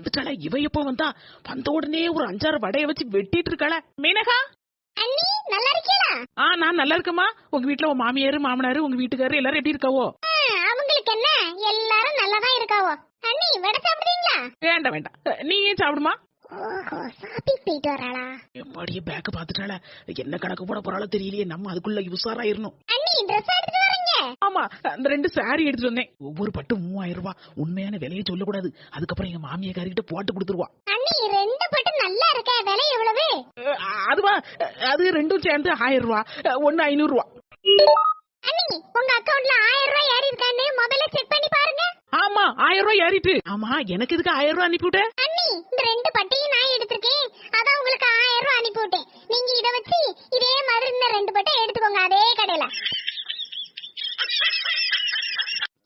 வந்துட்டாள. இவ எப்ப வந்தா? வந்த உடனே ஒரு 5-6 வடைய வச்சு வெட்டிட்டு இருக்காள. மீனகா அண்ணி நல்லா இருக்கீங்களா? நான் நல்லா இருக்கமா. உங்க வீட்டுல உன் மாமியாரு மாமனாரு உங்க வீட்டுக்காரரு எல்லாரும் எப்படி இருக்காவோ? அவங்களுக்கு என்ன, எல்லாரும் நல்லாதான் இருக்காவோ. அண்ணி வடை சாப்பிடுறீங்களா? வேண்டாம் வேண்டாம், நீ ஏன் சாப்பிடுமா. ஓஹோ, ஷாப்பிங் போயிட்டு வராளா? எம்மாடியே பேக்க பாத்துட்டாள. என்ன கணக்கு போட போறாளோ தெரியலையே. நம்ம அதுக்குள்ள உசாராயிரணும். அண்ணி ட்ரெஸ் எடுத்துட்டு வரீங்க? ஆமா, அந்த 2 சாரி எடுத்துட்டு வந்தேன். ஒவ்வொரு பட்டு 3000 ரூபாய். உண்மையான விலையை சொல்லக்கூடாது, அதுக்கப்புறம் எங்க மாமியாரிட்ட போட்டு கொடுத்துருவா. அண்ணி 2 பட்டு நல்லா இருக்க, விலை எவ்வளவு? அதுவா, அது 2ம் சேர்ந்து 1000 ரூபாய், ஒன்னு 500 ரூபாய். அண்ணி உங்க அக்கவுண்ட்ல 1000 ரூபாய் ஏறி இருக்கானே முதல்ல செக் பண்ணி பாருங்க. ஆமா, 1000 ரூபாய் ஏறிட்டு. ஆமா, எனக்கு எதுக்கு 1000 ரூபாய் அனுப்பிவிட்ட? அண்ணி இந்த 2 பட்டையும் நான் எடுத்திருக்கேன், அதான் உங்களுக்கு 1000 ரூபாய் அனுப்பி விட்டேன். நீங்க இத வச்சு இதே மாதிரி இந்த 2 பட்டை எடுத்துக்கோங்க அதே கடையில.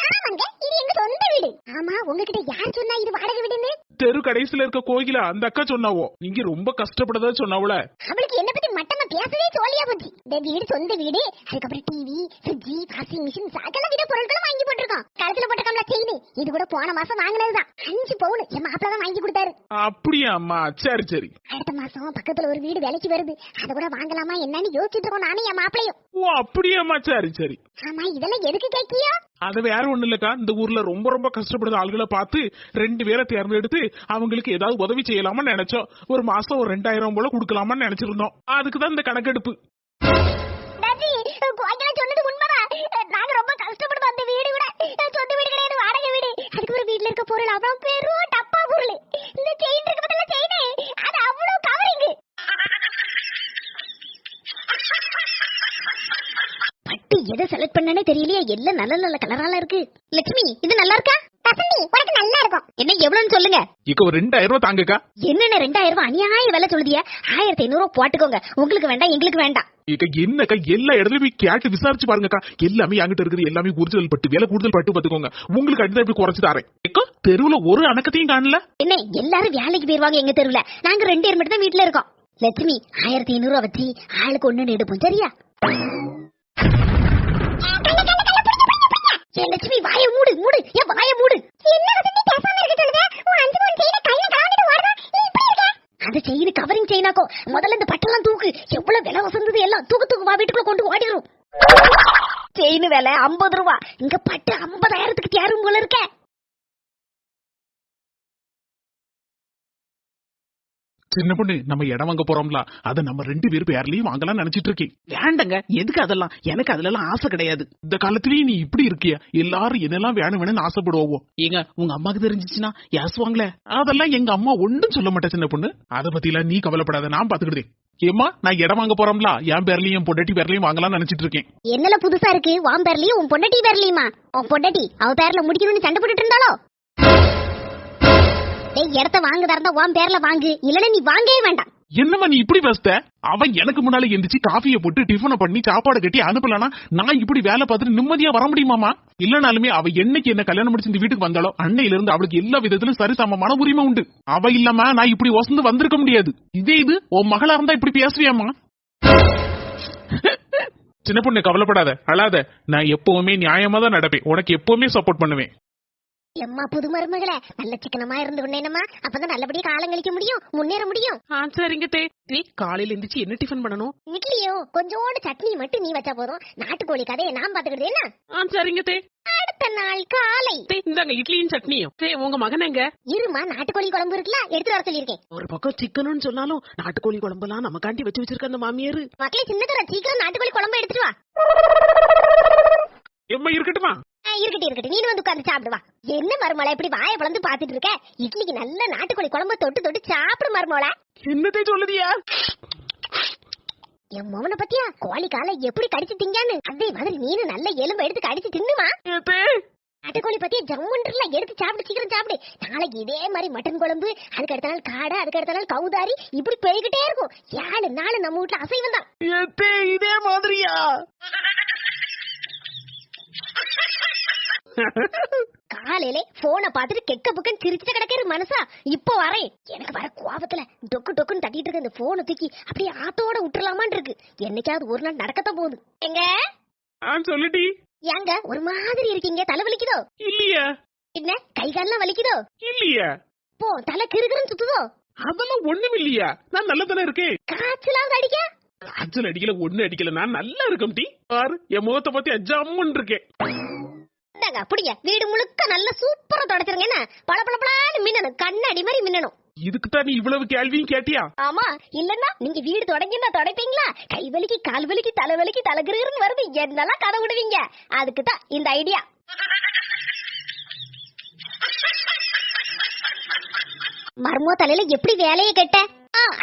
ஆமாங்க, இது எங்க சொந்த வீடு. ஆமா, உங்ககிட்ட யார் சொன்னா இது வாடகை வீடுன்னு? தெரு கடைசில இருக்க கோயில அந்த அக்கா சொன்னாவோ. நீங்க ரொம்ப கஷ்டப்படதா சொன்னாவல. அவளுக்கு என்ன பத்தி மட்டமா பேசவே தோழியா போச்சு. இந்த வீடு சொந்த வீடு, அதுக்கப்புறம் டிவி, ஃப்ரிட்ஜ், வாஷிங் மிஷின், சகல வித பொருட்களும் வாங்கி போட்டுருக்கோம். கழுத்துல போட்ட கம்ல செயின், இது கூட போன மாசம் வாங்கினதுதான். 5 பவுன் என் மாப்பிள்ள தான் வாங்கி கொடுத்தாரு. அப்படியா அம்மா? சரி சரி. அடுத்த மாசம் பக்கத்துல ஒரு வீடு விலைக்கு வருது, அத கூட வாங்கலாமா என்னன்னு யோசிச்சுட்டு இருக்கோம் நானும் என் மாப்பிளையும். ஓ அப்படியாம்மா, சரி சரி. ஆமா, இதெல்லாம் எதுக்கு கேக்கியோ? அது வேற ஒண்ணு இல்லக்கா, இந்த ஊர்ல ரொம்ப ரொம்ப கஷ்டப்படுற ஆளுகளை பார்த்து 2 பேரை தேர்ந்தெடுத்து அவங்களுக்கு ஏதாவது உதவி செய்யலாமா நினைச்சோம். ஒரு மாசம் ஒரு 2000 போல குடுக்கலாமான்னு நினைச்சிருந்தோம். அதுக்குதான் இந்த கணக்கெடுப்பு. சொன்னது உண்மைதான். நாங்க ரொம்ப கஷ்டப்படுவோம். அந்த வீடு கூட சொந்த வீடு கிடையாது, வாடகை வீடு. அதுக்கப்புறம் வீட்டுல இருக்க பொருள் அவ்வளவு பெரும் டப்பா பொருள். இந்த செயின் இருக்கு பத்தில, செயின் அது அவ்வளவு கவரிங். பட்டு எதை செலக்ட் பண்ணனே தெரியலையே, எல்லாம் நல்ல நல்ல கலரால இருக்கு. லட்சுமி இது நல்லா இருக்கா? வசந்தி உனக்கு நல்லா இருக்கும். என்ன எவ்வளவுன்னு சொல்லுங்க. இக்க ஒரு 2000 ரூபாய் தாங்கக்கா. என்னென்ன 2000 ரூபாய் அநியாய விலை சொல்லுதிய? 1500 ரூபாய் போட்டுக்கோங்க. உங்களுக்கு வேண்டாம், எங்களுக்கு வேண்டாம். என்னக்கா எல்லா இடத்துலயும் போய் கேட்டு விசாரிச்சு பாருங்கக்கா. எல்லாமே என்கிட்ட இருக்குது, எல்லாமே ஒரிஜினல் பட்டு, விலை கூடுதல் பட்டு பாத்துக்கோங்க. உங்களுக்கு அடுத்த எப்படி குறைச்சு தரேன். தெருவுல ஒரு அணக்கத்தையும் காணல. என்ன எல்லாரும் வேலைக்கு போயிருவாங்க எங்க தெருவுல, நாங்க 2 பேர் மட்டும் தான் வீட்டுல இருக்கோம். லட்சுமி 1500 ரூபாய் வச்சு ஆளுக்கு 1 எடுப்போம், சரியா? லட்சுமி வாய மூடு மூடு, ஏன் வாய மூடு. என்ன வசந்தி பேசாம இருக்க சொல்லுங்க? உன் 5 பவுன் செயினை கையில கலாண்டிட்டு ஓடுறா, நீ இப்படி இருக்க? அந்த செயின் கவரிங் செயினாக்கோ. முதல்ல இந்த பட்டெல்லாம் தூக்கு. எவ்வளவு விலை வசந்தது, எல்லாம் தூக்கு தூக்கு வா, வீட்டுக்குள்ள கொண்டு ஓடிடும். செயின் விலை 50 ரூபாய், இங்க பட்டு 50,000க்கு தேரும் போல இருக்க. சின்ன பொண்ணு, நம்ம இடம் வாங்க போறோம்ல, அத நம்ம 2 பேர் பேர்லயும் வாங்கலாம் நினைச்சிட்டு இருக்கேன். வேண்டங்க, எதுக்கு அதெல்லாம்? எனக்கு அதெல்லாம் ஆசை கிடையாது. இந்த காலத்திலயும் நீ இப்படி இருக்கியா? எல்லாரும் என்னெல்லாம் வேணும்னு ஆசைப்படுவோம். ஏங்க உங்க அம்மாக்கு தெரிஞ்சிச்சுன்னா ஏசுவாங்களே. அதெல்லாம் எங்க அம்மா ஒன்றும் சொல்ல மாட்டேன் சின்ன பொண்ணு. அத பத்தி எல்லாம் நீ கவலைப்படாத, நான் பாத்துக்கிட்டேன். ஏமா, நான் இடம் வாங்க போறோம்ல, என் பேர்லயும் என் பொண்டாட்டி பேர்லயும் வாங்கலாம் நினைச்சிட்டு இருக்கேன். என்னல புதுசா இருக்கு? உன் பேர்லயும் உன் பொண்டாட்டி பேர்லயுமா? உன் பொண்டாட்டி அவ பேர்ல முடிக்கணும்னு சண்டை போட்டுட்டு இருந்தாலோ? இடத்த வாங்க தரந்தா உன் பேர்ல வாங்கு, இல்லன்னா நீ வாங்கவே வேண்டாம். என்னமா நீ இப்படி பேசுத? அவன் எனக்கு முன்னால எந்திரிச்சு காஃபியை போட்டு டிஃபனை பண்ணி சாப்பாடு கட்டி அனுப்பலனா நான் இப்படி வேலை பார்த்துட்டு நிம்மதியா வர முடியுமாமா? இல்லனாலுமே அவ என்னைக்கு என்ன கல்யாணம் முடிச்சு இந்த வீட்டுக்கு வந்தாலோ அன்னையில இருந்து அவளுக்கு எல்லா விதத்திலும் சரிசமமான உரிமை உண்டு. அவ இல்லாம நான் இப்படி வசந்து வந்திருக்க முடியாது. இதே இது உன் மகளா இருந்தா இப்படி பேசுவியாமா? சின்ன பொண்ணு கவலைப்படாத, அழாத. நான் எப்பவுமே நியாயமா தான் நடப்பேன், உனக்கு எப்பவுமே சப்போர்ட் பண்ணுவேன். எம்மா புது மருமகளே, நல்ல சிக்கனமா இருந்து கொண்டேனம்மா, அப்பதான் நல்லபடியா காலம் கழிக்க முடியும், முன்னேற முடியும். சரிங்க தே. காலையில எந்திரிச்சு என்ன டிஃபன் பண்ணணும்? இட்லியும் கொஞ்சோண்டு சட்னி மட்டும் நீ வச்சா போதும். நாட்டுக்கோழி கதையை நான் பாத்துக்கிட்டே என்ன. சரிங்க தே. அடுத்த நாள் காலை இந்தாங்க இட்லியும் சட்னியும். உங்க மகன் எங்க? இருமா, நாட்டுக்கோழி குழம்பு இருக்குல்ல, எடுத்து வர சொல்லிருக்கேன். ஒரு பக்கம் சிக்கனும் சொன்னாலும் நாட்டுக்கோழி குழம்பெல்லாம் நமக்காண்டி வச்சு வச்சிருக்க அந்த மாமியாரு. மக்களே சின்னதர சீக்கிரம் நாட்டுக்கோழி குழம்பு எடுத்துட்டு வா. எம்மா இருக்கட்டுமா? இருக்கட்டும், நீ வந்து உட்கார்ந்து சாப்பிடுவா. என்ன மருமலை இப்படி வாயை பிளந்து பாத்துட்டு இருக்க? இட்லிக்கு நல்ல நாட்டுக்கோழி குழம்பு தொட்டு தொட்டு சாப்பிடு மருமலை. என்னதே சொல்லுதியா? என் மவனை பத்தியா கோழி காலை எப்படி கடிச்சு திங்கான்னு, அதே மாதிரி நீனு நல்ல எலும்பு எடுத்து கடிச்சு தின்னுமா. நாட்டுக்கோழி பத்தியா ஜம்முன்றல, எடுத்து சாப்பிடு, சீக்கிரம் சாப்பிடு. நாளைக்கு இதே மாதிரி மட்டன் குழம்பு, அதுக்கு அடுத்த நாள் காடை, அதுக்கு அடுத்த நாள் கவுதாரி, இப்படி போய்கிட்டே இருக்கும். 7 நாள் நம்ம வீட்டுல அசைவம் தான். இதே மாதிரியா? காலையில போனை பாத்துட்டு கெக்க புக்கன் சிரிச்சுட்டு கிடக்கிற மனசா. இப்ப வரேன், எனக்கு வர கோபத்துல டொக்கு டொக்குன்னு தட்டிட்டு இருக்க இந்த போனை தூக்கி அப்படியே ஆத்தோட விட்டுலாமான் இருக்கு. என்னைக்காவது ஒரு நாள் நடக்கத்தான் போகுது. எங்க சொல்லுடி. ஏங்க ஒரு மாதிரி இருக்கீங்க? தலை வலிக்குதோ? இல்லையா. என்ன கை கால்லாம் வலிக்குதோ? இல்லையா. எப்போ தலை கிறுகிறுன்னு சுத்துதோ? அதெல்லாம் ஒண்ணும் இல்லையா, நான் நல்லதானே இருக்கேன். காய்ச்சலாவது அடிக்க? காய்ச்சல் அடிக்கல, ஒண்ணு அடிக்கல, நான் நல்லா இருக்கேன் டி. பாரு என் முகத்தை பத்தி அஜாமுன்னு இருக்கேன். அப்படியா? வீடு முழுக்க நல்ல சூப்பரா தொடச்சிருங்க. என்ன பளபளபளன்னு மின்னணும், கண்ணாடி மாதிரி மின்னணும். இதுக்குதான் நீ இவ்வளவு கேள்வியும் கேட்டியா? ஆமா, இல்லன்னா நீங்க வீடு தொடங்கினா தொடப்பீங்களா? கை வலிக்கு, கால் வலிக்கு, தலை வலிக்கு, தலைகிருன்னு வருது, என்னெல்லாம் கதை விடுவீங்க. அதுக்குதான் இந்த ஐடியா. மர்மோ தலையில எப்படி வேலையை கட்ட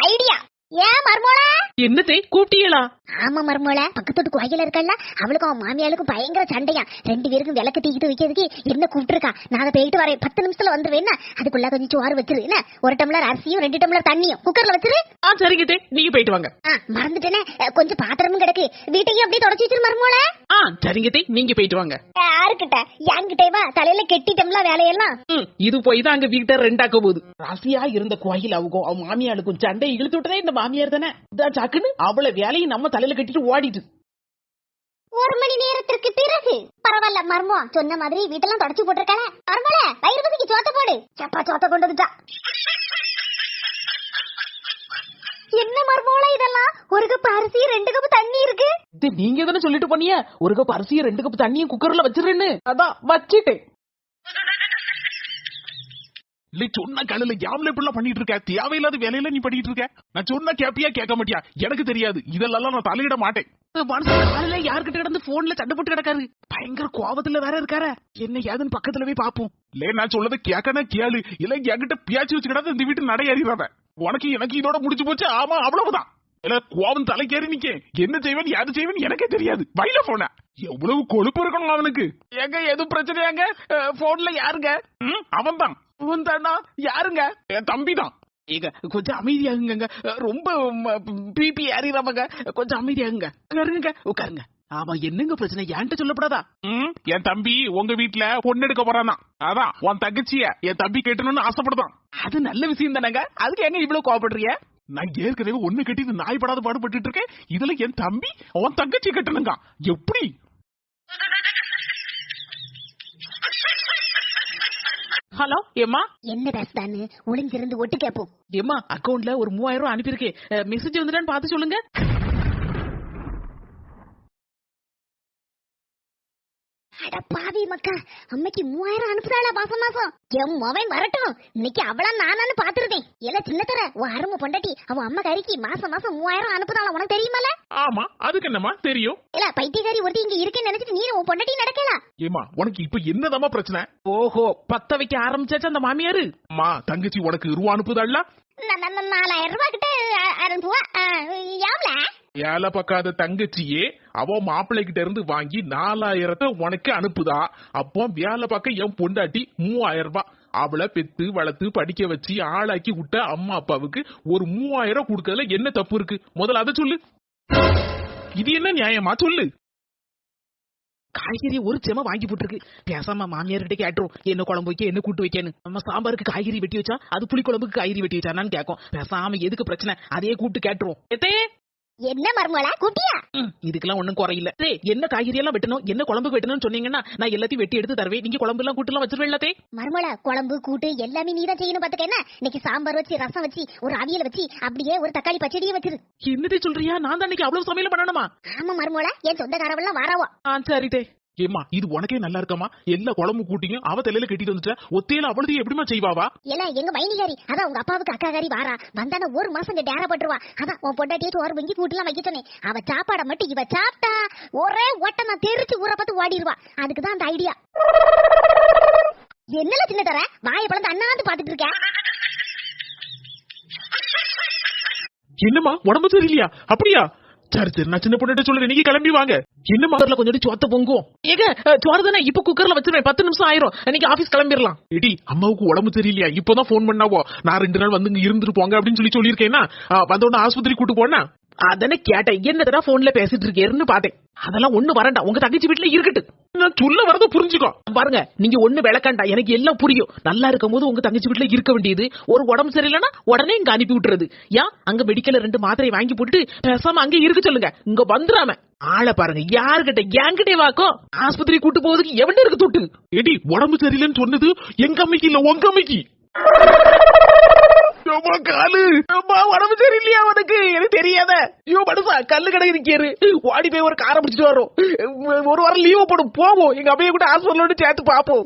ஐடியா. ஏன் மர்மோல என்னத்தை கூப்பிட்டீங்களா? ஆமா மர்மோல, பக்கத்து கோயில இருக்கல, அவளுக்கும் அவன் மாமியாளுக்கும் பயங்கர சண்டையா. 2 பேருக்கும் விளக்கு தீக்கிட்டு வைக்கிறதுக்கு என்ன கூப்பிட்டுருக்கா. நான் அதை போயிட்டு வரேன், 10 நிமிஷத்துல வந்துருவேன். அதுக்குள்ள கொஞ்சம் சோறு வச்சிரு. என்ன 1 டம்ளர் அரிசியும் 2 டம்ளர் தண்ணியும் குக்கர்ல வச்சிரு. சரிங்க, நீங்க போயிட்டு வாங்க. மறந்துட்டேனே, கொஞ்சம் பாத்திரமும் கிடக்கு, வீட்டையும் அப்படியே தொடச்சு வச்சிரு மர்மோல. சரிங்க, நீங்க போயிட்டு வாங்க. யாருக்கிட்ட? என்கிட்டவா? தலையில கெட்டிட்டம்ல வேலையெல்லாம். இது போய் தான் அங்க வீட்டை ரெண்டாக்க போகுது. ராசியா இருந்த கோயில் அவகும் அவன் மாமியாளுக்கும் சண்டை இழுத்து விட்டதே இந்த மாமியார் தானே. சாக்குன்னு அவளை வேலையும் நம்ம தலையில கட்டிட்டு ஓடிட்டு. 1 மணி நேரத்திற்கு பிறகு பரவாயில்ல மர்மோ சொன்ன மாதிரி வீட்டெல்லாம் தொடச்சு போட்டிருக்கானே. மர்மோல வயிறு பசிக்கு சோத்த போடு. சப்பா சோத்த கொண்டு வந்துட்டா. என்ன மர்மோல இதெல்லாம்? 1 கப் அரிசி 2 கப் தண்ணி இருக்கு. நீங்க தானே சொல்லிட்டு போனீங்க 1 கப் அரிசியும் 2 கப் தண்ணியும் குக்கர்ல வச்சிருன்னு. அதான் வச்சிட்டேன். சொன்ன காலையில யாமல இப்படிலாம் பண்ணிட்டு இருக்க, தேவையில்லாத வேலையில நீ பண்ணிட்டு இருக்க. நான் சொன்ன கேப்பியா கேட்க மாட்டியா? எனக்கு தெரியாது, இதெல்லாம் நான் தலையிட மாட்டேன். காலையில யாருக்கிட்ட கிடந்து போன்ல சண்டை போட்டு கிடக்காரு, பயங்கர கோபத்துல வேற இருக்காரு. என்ன ஏதுன்னு பக்கத்துல போய் பாப்போம். இல்ல நான் சொல்லத கேட்கணும் கேளு, இல்ல என்கிட்ட பேச்சு வச்சு கிடாது இந்த வீட்டு நடையறிறாத. உனக்கு எனக்கு இதோட முடிச்சு போச்சு. ஆமா அவ்வளவுதான். இல்ல கோபம் தலைக்கேறி நிக்க, என்ன செய்வேன் யாரு செய்வேன் எனக்கே தெரியாது. வயல போன எவ்வளவு கொழுப்பு இருக்கணும் அவனுக்கு. எங்க எதுவும் பிரச்சனையாங்க? போன்ல யாருங்க? அவன் தான். யாருங்க? என் தம்பி தான். ஏங்க கொஞ்சம் அமைதியாகுங்க, ரொம்ப பிபி ஏறிடாமங்க, கொஞ்சம் அமைதியாகுங்க. உட்காருங்க. ஆமா என்னங்க பிரச்சனை, என்கிட்ட சொல்லப்படாதா? என் தம்பி உங்க வீட்டுல பொண்ணு எடுக்க போறானா, அதான் உன் தங்கச்சிய என் தம்பி கேட்டணும்னு ஆசைப்படுதான். அது நல்ல விஷயம் தானங்க, அதுக்கு எங்க இவ்வளவு கோவப்படுறீங்க? நான் ஏற்கனவே ஒண்ணு கட்டி நாய்படாத பாடுபட்டு இருக்கேன், இதுல என் தம்பி உன் தங்கச்சி கட்டணுங்க, எப்படி? ஹலோ ஏமா, என்ன பேசுதான்னு ஒளிஞ்சிருந்து ஒட்டு கேப்போம். ஏமா அக்கவுண்ட்ல ஒரு 3000 ரூபாய் அனுப்பியிருக்கேன், மெசேஜ் வந்துட்டான்னு பார்த்து சொல்லுங்க. அட பாவி மக்கா, அம்மைக்கு 3000 அனுப்புறாளா மாசம் மாசம்? என் மவன் வரட்டும், இன்னைக்கு அவளா நானானு பாத்துருந்தேன். எல்லாம் சின்ன தர உன் அருமை பொண்டாட்டி அவன் அம்மா கறிக்கு மாசம் மாசம் 3000 அனுப்புறாளா, உனக்கு தெரியுமால? ஆமா, அதுக்கு என்னமா தெரியும். இல்ல பைத்தியக்காரி ஒருத்தி இங்க இருக்கேன்னு நினைச்சிட்டு நீ உன் பொண்டாட்டி நடக்கல. ஏமா உனக்கு இப்ப என்னதாமா பிரச்சனை? ஓஹோ, பத்த வைக்க ஆரம்பிச்சாச்சு அந்த மாமியாரு. அம்மா தங்கச்சி உனக்கு ரூபா அனுப்புதாள்ல? 4000 ரூபாய் கிட்ட அனுப்புவா. யாவ்ல ஏழை பக்காத தங்கச்சியே அவ மாப்பிள்ளை கிட்ட இருந்து வாங்கி 4000 உனக்கு அனுப்புதா. அப்போ வேலை பார்க்க என் பொண்டாட்டி 3000 ரூபாய். அவளை பெத்து வளர்த்து படிக்க வச்சு ஆளாக்கி விட்ட அம்மா அப்பாவுக்கு ஒரு 3000 கொடுக்கறதுல என்ன தப்பு இருக்கு? முதல்ல அதை சொல்லு. இது என்ன நியாயமா சொல்லு? காய்கறி ஒரு செம வாங்கி போட்டுருக்கு, பேசாம மாமியார்கிட்ட கேட்டுரும் என்ன குழம்பு வைக்க என்ன கூட்டு வைக்கன்னு. நம்ம சாம்பாருக்கு காய்கறி வெட்டி வச்சா அது புளி குழம்புக்கு காய்கறி வெட்டி வச்சானான்னு கேட்கும். பேசாம எதுக்கு பிரச்சனை, அதே கூப்பிட்டு கேட்டுரும். என்ன மர்மலா கூட்டியா? இதுக்கெல்லாம் ஒண்ணும் குறையில்ல. என்ன காய்கறி எல்லாம் வெட்டணும், என்ன குழம்பு வெட்டணும்னு சொன்னீங்கன்னா நான் எல்லாத்தையும் வெட்டி எடுத்து தருவேன். நீங்க குழம்பு எல்லாம் கூட்டு எல்லாம் வச்சிருவேன். மர்மலா குழம்பு கூட்டு எல்லாமே நீதான் செய்யணும் பாத்துக்க. என்ன இன்னைக்கு சாம்பார் வச்சு ரசம் வச்சு ஒரு அவியல் வச்சு அப்படியே ஒரு தக்காளி பச்சடியே வச்சிரு. என்னதே சொல்றியா? நான் தான் இன்னைக்கு அவ்வளவு சமையல் பண்ணணுமா? ஆமா மர்மலா, என் சொந்தக்காரவெல்லாம் வாராவா. சரிதே. ஏமா இது உனக்கே நல்லா இருக்கமா? எல்லா குழம்பு கூட்டிங்க அவ தலையில கட்டிட்டு வந்துட்ட, ஒத்தையில அவ்வளவு எப்படிமா செய்வாவா? இல்ல எங்க மைனிகாரி அதான் உங்க அப்பாவுக்கு அக்காகாரி வாரா, வந்தான 1 மாசம் இங்க டேரா பட்டுருவா. அதான் உன் பொண்டாட்டியே சோறு வங்கி கூட்டுலாம் வைக்க சொன்னேன். அவ சாப்பாட மட்டும் இவ சாப்பிட்டா ஒரே ஓட்ட நான் தெரிச்சு ஊற பார்த்து ஓடிடுவா. அதுக்குதான் அந்த ஐடியா. என்னல சின்ன தர வாயை பழந்து அண்ணாந்து பாத்துட்டு இருக்க. என்னமா உடம்பு சரியில்லையா? அப்படியா? சரி சரி, நான் சின்ன பொண்ணு சொல்றேன், நீங்க கிளம்பி வாங்க. என்ன மாதிரி கொஞ்சம் சோத்த பொங்கும். ஏங்க சோறு தானே இப்ப குக்கர்ல வச்சிருவேன், 10 நிமிஷம் ஆயிரும், நீங்க ஆபீஸ் கிளம்பிடலாம். எடி அம்மாவுக்கு உடம்பு சரியில்லையா, இப்பதான் போன் பண்ணாவோ நான் 2 நாள் வந்து இருந்துட்டு போங்க அப்படின்னு சொல்லியிருக்கேன்னா வந்தோட ஆஸ்பத்திரி கூட்டு போனா அதனை கேட்டேன். என்னடா போன்ல பேசிட்டு இருக்கேன்னு பாத்தேன். அதெல்லாம் ஒண்ணு வரண்டா, உங்க தங்கச்சி வீட்டுல இருக்கட்டு. நான் சொல்ல வரத புரிஞ்சுக்கோ. பாருங்க நீங்க ஒண்ணு விளக்கண்டா, எனக்கு எல்லாம் புரியும். நல்லா இருக்கும் போது உங்க தங்கச்சி வீட்டுல இருக்க வேண்டியது, ஒரு உடம்பு சரியில்லைன்னா உடனே இங்க அனுப்பி விட்டுறது. ஏன் அங்க மெடிக்கல்ல 2 மாத்திரை வாங்கி போட்டு பேசாம அங்க இருக்க சொல்லுங்க, இங்க வந்துடாம. ஆளை பாருங்க, யாருகிட்ட என்கிட்டே வாக்கும் ஆஸ்பத்திரி கூட்டு போவதுக்கு எவன்ட இருக்கு தொட்டு. எடி உடம்பு சரியில்லைன்னு சொன்னது எங்க அம்மைக்கு இல்ல உங்க அம்மைக்கு. அம்மா காலு, அம்மா உடம்பு சரியில்லையா அவனுக்கு? எனக்கு தெரியாத. ஐயோ மனுஷா, கல்லு கடை இருக்காரு, ஓடி போய் ஒரு காரை பிடிச்சிட்டு வரோம். ஒரு வாரம் லீவ் போடும், போவோம். எங்க அம்மையை கூட ஹாஸ்பிட்டலோட சேர்த்து பாப்போம்.